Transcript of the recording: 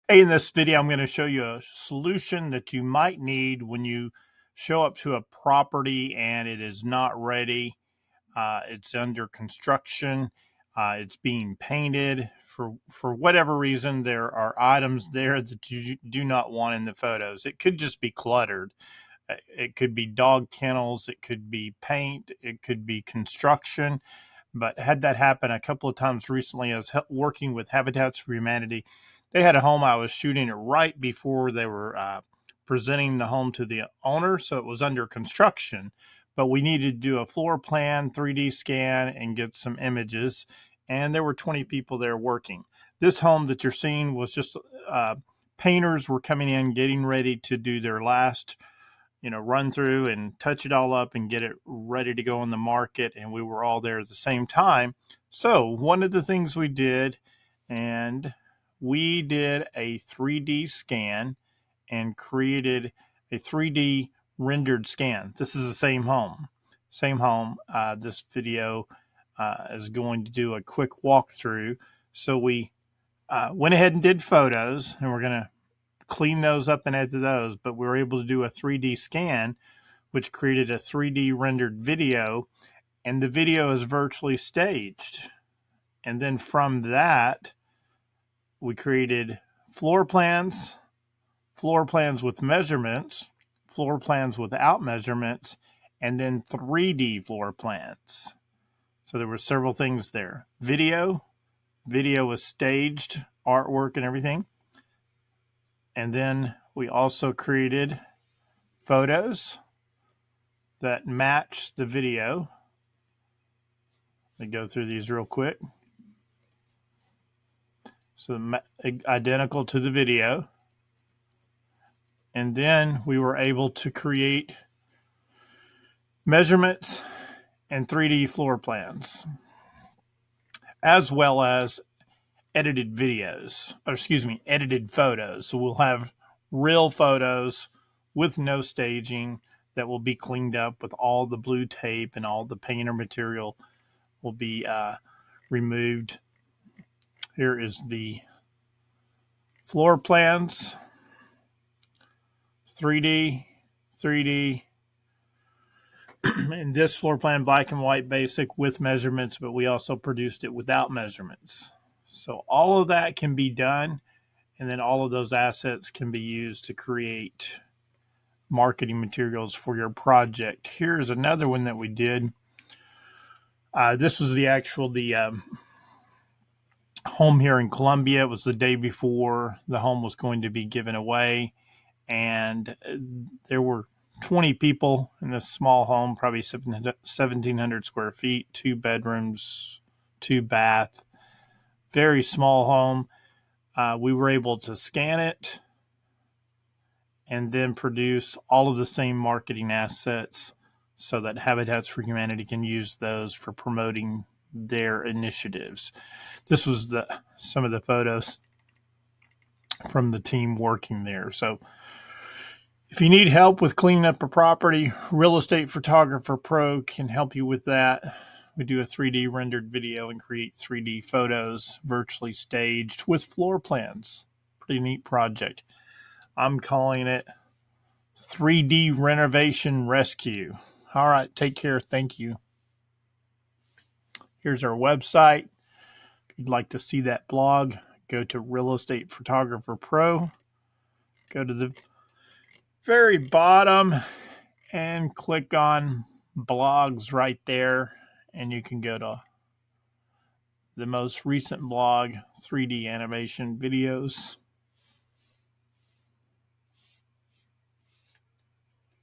Hey, in this video, I'm going to show you a solution that you might need when you show up to a property and it is not ready. It's under construction. It's being painted. For whatever reason, there are items there that you do not want in the photos. It could just be cluttered. It could be dog kennels. It could be paint. It could be construction. But had that happen a couple of times recently, I was working with Habitats for Humanity. They had a home. I was shooting it right before they were presenting the home to the owner, so it was under construction. But we needed to do a floor plan, 3D scan, and get some images. And there were 20 people there working. This home that you're seeing was just painters were coming in, getting ready to do their last run through and touch it all up and get it ready to go on the market. And we were all there at the same time. So one of the things we did, and we did a 3D scan and created a 3D rendered scan. This is the same home. Same home. This video is going to do a quick walkthrough. So we went ahead and did photos, and we're going to clean those up and add to those, but we were able to do a 3D scan, which created a 3D rendered video, and the video is virtually staged. And then from that, we created floor plans with measurements, floor plans without measurements, and then 3D floor plans. So there were several things there. Video was staged, artwork and everything. And then we also created photos that match the video. Let me go through these real quick. So identical to the video. And then we were able to create measurements and 3D floor plans, as well as edited photos. So we'll have real photos with no staging that will be cleaned up with all the blue tape, and all the painter material will be removed. Here is the floor plans, 3D, and this floor plan, black and white basic with measurements, but we also produced it without measurements. So all of that can be done, and then all of those assets can be used to create marketing materials for your project. Here's another one that we did. This was the home here in Columbia. It was the day before the home was going to be given away, and there were 20 people in this small home, probably 1,700 square feet, 2 bedrooms, 2 bath, very small home. We were able to scan it and then produce all of the same marketing assets so that Habitats for Humanity can use those for promoting their initiatives. This was some of the photos from the team working there. So if you need help with cleaning up a property, Real Estate Photographer Pro can help you with that. We do a 3D rendered video and create 3D photos virtually staged with floor plans. Pretty neat project. I'm calling it 3D Renovation Rescue. All right, take care. Thank you. Here's our website. If you'd like to see that blog, go to Real Estate Photographer Pro. Go to the very bottom and click on blogs right there, and you can go to the most recent blog, 3D animation videos.